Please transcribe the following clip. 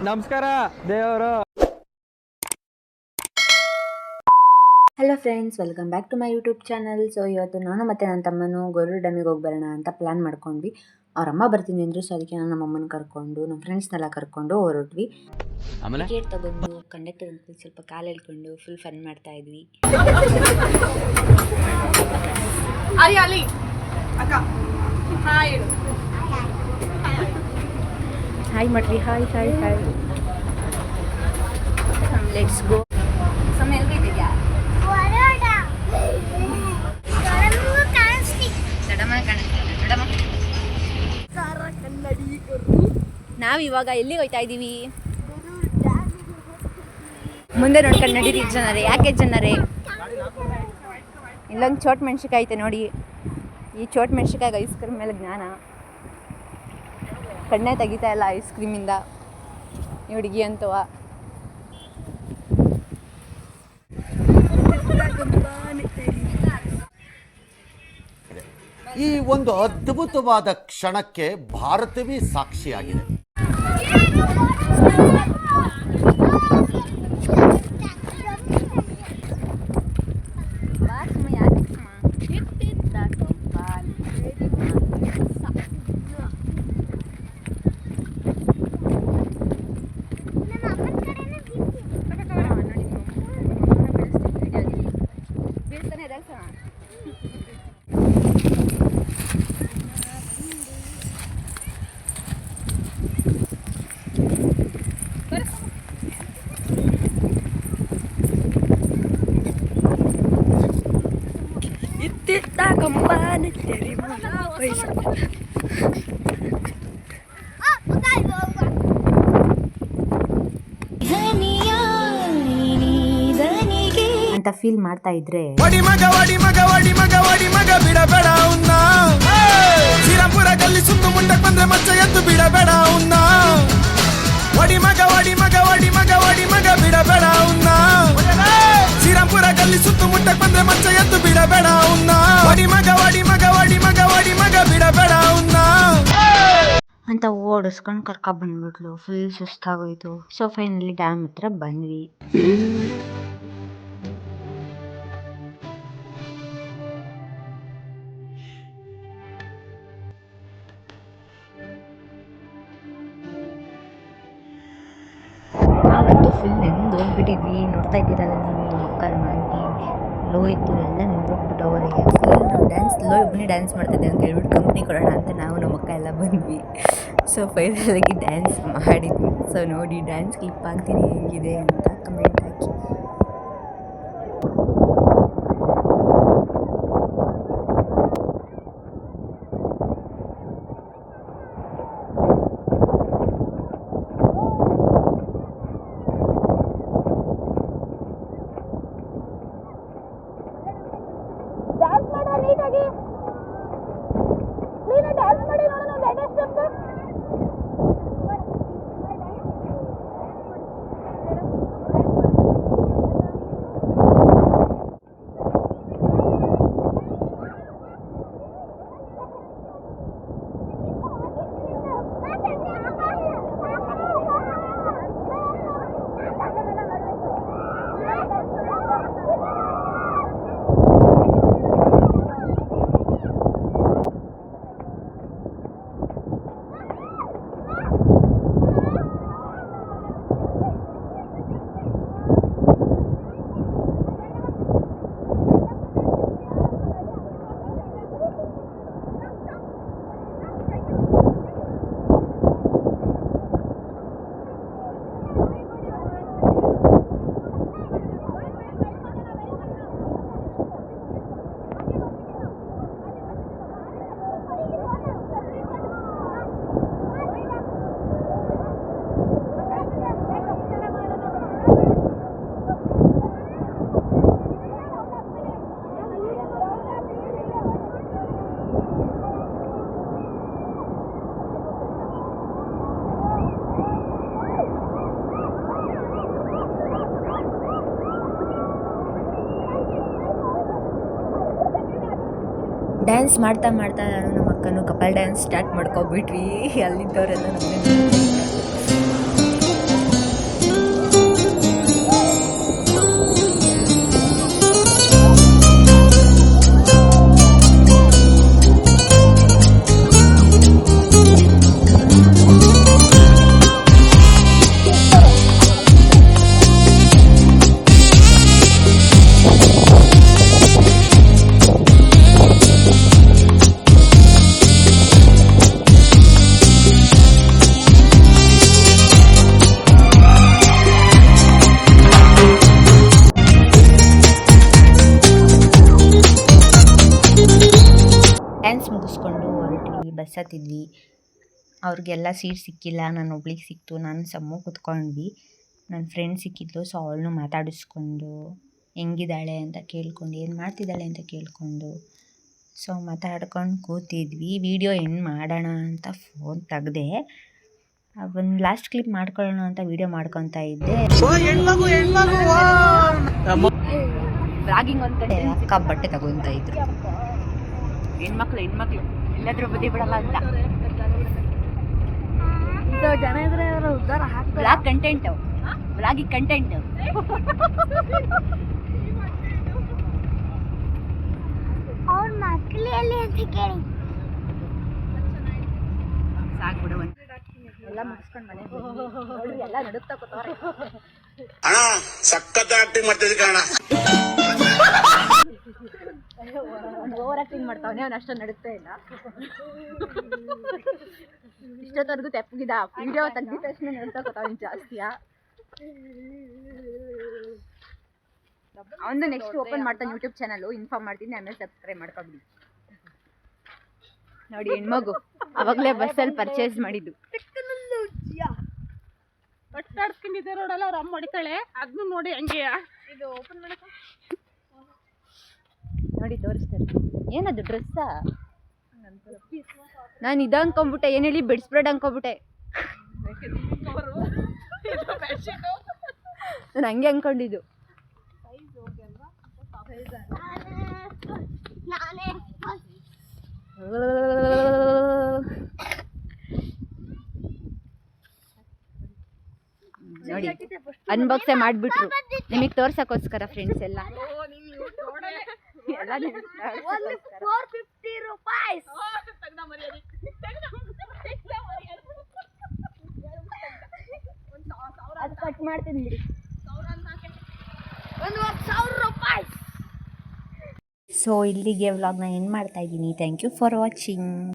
ನಮಸ್ಕಾರ ದೇವರು. Hello friends, welcome back to my YouTube channel. So ಇವತ್ತು ನಾನು ಮತ್ತು ನನ್ನ ತಮ್ಮನು ಗೊರೂರು ಡ್ಯಾಮಿಗೆ ಹೋಗಿ ಬರೋಣ ಅಂತ ಪ್ಲ್ಯಾನ್ ಮಾಡ್ಕೊಂಡ್ವಿ. ಅವ್ರಮ್ಮ ಬರ್ತೀನಿ ಅಂದರು, ಸೊ ಅದಕ್ಕೆ ನಾನು ನಮ್ಮಮ್ಮನ ಕರ್ಕೊಂಡು ನಮ್ಮ ಫ್ರೆಂಡ್ಸ್ನೆಲ್ಲ ಕರ್ಕೊಂಡು ಹೊರಟ್ವಿ. ಟಿಕೆಟ್ ತಗೊಂಡು ಕಂಡಕ್ಟರ್ ಅಂಕಲ್ ಸ್ವಲ್ಪ ಕಾಲು ಎಳ್ಕೊಂಡು ಫುಲ್ ಫನ್ ಮಾಡ್ತಾ ಇದ್ವಿ. ಹಾಯ್ ಮಾಡ್ರಿ, hi hi hi. Let's go. ನಾವು ಇವಾಗ ಎಲ್ಲಿಗೆ ಹೋಗ್ತಾ ಇದ್ದೀವಿ? ಮುಂದೆ ನೋಡ್ಕೊಂಡು ನಡೀರಿ ಜನರೇ. ಯಾಕೆ ಜನರೇ? ಇಲ್ಲೊಂದು ಚೋಟ್ ಮೆಣ್ಸಿಕಾಯಿ ಐತೆ ನೋಡಿ. ಈ ಚೋಟ್ ಮೆಣ್ಸಿಕಾಯಿಗೆ ಐಸ್ ಕ್ರೀಮ್ ಮೇಲೆ ಜ್ಞಾನ. ಕಣ್ಣೇ ತೆಗಿತಾ ಇಲ್ಲ ಐಸ್ ಕ್ರೀಮಿಂದ ಈ ಹುಡುಗಿ ಅಂತವ. ಈ ಒಂದು ಅದ್ಭುತವಾದ ಕ್ಷಣಕ್ಕೆ ಭಾರತವೇ ಸಾಕ್ಷಿಯಾಗಿದೆ. ಅಂತ ಫೀಲ್ ಮಾಡ್ತಾ ಇದ್ರೆ ಬಿಡಬೇಡ ಉನ್ನ ಶ್ರೀರಾಂಪುರ ಗಲ್ಲಿ ಸುತ್ತು ಮುಂಡಕ್ ಬಂದ್ರೆ ಮಚ್ಚ ಎದ್ದು ಬಿಡಬೇಡ ಉನ್ನ ಒಡಿ ಮಗ ಬಿಡಬೇಡ ಉನ್ನ ಶ್ರೀರಾಂಪುರ ಗಲ್ಲಿ ಸುತ್ತು ಮುಂಡಕ್ ಬಂದ್ರೆ ಮಚ್ಚ ಎದ್ದು ಬಿಡಬೇಡ ಉನ್ನ ಒಡಿ ಮಗ ಬಿಡಬೇಡ ಉನ್ನ ಅಂತ ಓಡಿಸ್ಕೊಂಡು ಕರ್ಕ ಬಂದ್ಬಿಟ್ಲು. ಫುಲ್ ಸುಸ್ತಾಗೋಯ್ತು. ಸೊ ಫೈನಲಿ ಡ್ಯಾಮ್ ಹತ್ರ ಬಂದ್ವಿ. ನಾವಂತೂ ಫುಲ್ ನೆಂದು ಹೋಗ್ಬಿಟ್ಟಿದ್ವಿ. ನೋಡ್ತಾ ಇದ್ದೀರಲ್ಲ ನೀವು, ಮಕ್ಕಳು ಮಾಡಿ ಲೋ ಇತ್ತು ಎಲ್ಲ ನೆಂದೋಗ್ಬಿಟ್ಟು ಅವರಿಗೆ. ಫುಲ್ ನಾವು ಡ್ಯಾನ್ಸ್ ಲೋ ಒಬ್ಬನೇ ಡ್ಯಾನ್ಸ್ ಮಾಡ್ತಿದ್ದೆ ಅಂತ ಹೇಳ್ಬಿಟ್ಟು ಕಂಪ್ನಿ ಕೊಡೋಣ ಅಂತ ನಾವು ನಮ್ಮ ಮಕ್ಕ ಎಲ್ಲ ಬಂದ್ವಿ. ಸೊ ಫೈನಲಾಗಿ ಡ್ಯಾನ್ಸ್ ಮಾಡಿದ್ವಿ. ಸೊ ನೋಡಿ, ಡ್ಯಾನ್ಸ್ ಕ್ಲಿಪ್ ಆಗ್ತೀನಿ ಹೆಂಗಿದೆ ಅಂತ ಕಮೆಂಟ್ ಹಾಕಿ. ಡ್ಯಾನ್ಸ್ ಮಾಡ್ತಾ ಮಾಡ್ತಾ ನಾನು ನಮ್ಮ ಅಕ್ಕನೂ ಕಪಲ್ ಡ್ಯಾನ್ಸ್ ಸ್ಟಾರ್ಟ್ ಮಾಡ್ಕೊಬಿಟ್ವಿ. ಅಲ್ಲಿದ್ದವರೆಲ್ಲ ನಮಗೆ ಹತ್ತಿದ್ವಿ. ಅವ್ರಿಗೆಲ್ಲ ಸೀಟ್ ಸಿಕ್ಕಿಲ್ಲ, ನಾನು ಒಬ್ಳಿಗೆ ಸಿಕ್ತು. ನಾನು ಸಮ್ಮು ಕೂತ್ಕೊಂಡ್ವಿ. ನನ್ನ ಫ್ರೆಂಡ್ ಸಿಕ್ಕಿದ್ಲು, ಸೊ ಅವಳನ್ನೂ ಮಾತಾಡಿಸ್ಕೊಂಡು ಹೆಂಗಿದ್ದಾಳೆ ಅಂತ ಕೇಳ್ಕೊಂಡು, ಏನು ಮಾಡ್ತಿದ್ದಾಳೆ ಅಂತ ಕೇಳಿಕೊಂಡು, ಸೊ ಮಾತಾಡ್ಕೊಂಡು ಕೂತಿದ್ವಿ. ವಿಡಿಯೋ ಎಂಡ್ ಮಾಡೋಣ ಅಂತ ಫೋನ್ ತೆಗ್ದೆ. ಒಂದು ಲಾಸ್ಟ್ ಕ್ಲಿಪ್ ಮಾಡ್ಕೊಳ್ಳೋಣ ಅಂತ ವಿಡಿಯೋ ಮಾಡ್ಕೊತಾ ಇದ್ದೆ. ಬ್ಲಾಗಿಂಗ್ ಒಂದು ಕಡೆ ಅಕ್ಕ ಬಟ್ಟೆ ತಗೊತಾ ಇದ್ರು. ಹೆಣ್ಮಕ್ಳು ಎಲ್ಲಾದ್ರೂ ಬುದ್ಧಿ ಬಿಡಲ್ಲ ಅಂತ ಜನ ಇದ್ರೆ ಉದ್ದಾರ ಬ್ಲಾಗ್ ಕಂಟೆಂಟ್, ಬ್ಲಾಗಿಂಗ್ ಕಂಟೆಂಟ್. ಅವ್ರ ಮಕ್ಕಳಲ್ಲಿ ಅಂತ ಕೇಳಿ ಸಾಕ್ಬಿಡು ಎಲ್ಲ ಮುಗಿಸ್ಕೊಂಡು ಮನೆ ಎಲ್ಲ ನಡುತ್ತಾ ಕೂತವ್ರೆ. ಅಣ್ಣ ಸಖತ್ ಆಕ್ಟಿಂಗ್ ಮಾಡ್ತಿದ್ದೆ ಕಣ. ಓವರ್ ಆಕ್ಟಿಂಗ್ ಮಾಡ್ತಾವನೆ, ಅವ್ನು ಅಷ್ಟೊಂದು ನಡುತ್ತಾ ಇಲ್ಲ. ಇಷ್ಟೊತ್ತವರೆಗೂ ತೆಪ್ಪಗಿದ, ವಿಡಿಯೋ ತೆಗ್ದಿದ ತಕ್ಷಣ ನಡುತ್ತಾ ಕೂತಾವನ್ ಜಾಸ್ತಿಯಾ. ಅವನು ನೆಕ್ಸ್ಟ್ ಓಪನ್ ಮಾಡ್ತಾನೆ ಯೂಟ್ಯೂಬ್ ಚಾನಲ್, ಇನ್ಫಾರ್ಮ್ ಮಾಡ್ತೀನಿ, ಆಮೇಲೆ ಸಬ್ಸ್ಕ್ರೈಬ್ ಮಾಡ್ಕೊಬಿಡಿ. ನೋಡಿ ಹೆಣ್ಮಗು ಅವಾಗಲೇ ಬಸ್ಸಲ್ಲಿ ಪರ್ಚೇಸ್ ಮಾಡಿದ್ದು. ಬಟ್ಟಾಡ್ಸ್ಕೊಂಡಿದ್ದೆ ನೋಡಲ್ಲ, ಅವ್ರ ಅಮ್ಮ ಹೊಡಿತಾಳೆ, ಅದನ್ನು ನೋಡಿ ಹಂಗೆ ಇದು ಓಪನ್ ಮಾಡಕ ನೋಡಿ ತೋರಿಸ್ತಾರೆ. ಏನದು ಡ್ರೆಸ್ಸಾ? ನಾನು ಇದು ಅನ್ಕೊಂಬಿಟ್ಟೆ, ಏನು ಹೇಳಿ ಬೆಡ್ ಸ್ಪ್ರೆಡ್ ಅನ್ಕೊಂಬಿಟ್ಟೆ. ನಾನು ಹಂಗೆ ಅನ್ಕೊಂಡಿದ್ದು. ನೋಡಿ ಅನ್ಬಾಕ್ಸೇ ಮಾಡಿಬಿಟ್ರು ನಿಮಗೆ ತೋರ್ಸಕ್ಕೋಸ್ಕರ ಫ್ರೆಂಡ್ಸ್ ಎಲ್ಲ. ಕಟ್ ಮಾಡ್ತೀನಿ ಬಿಡಿ. ಸೊ ಇಲ್ಲಿಗೆ ವ್ಲಾಗ್ನ ಎಂಡ್ ಮಾಡ್ತಾ ಇದ್ದೀನಿ. Thank you for watching.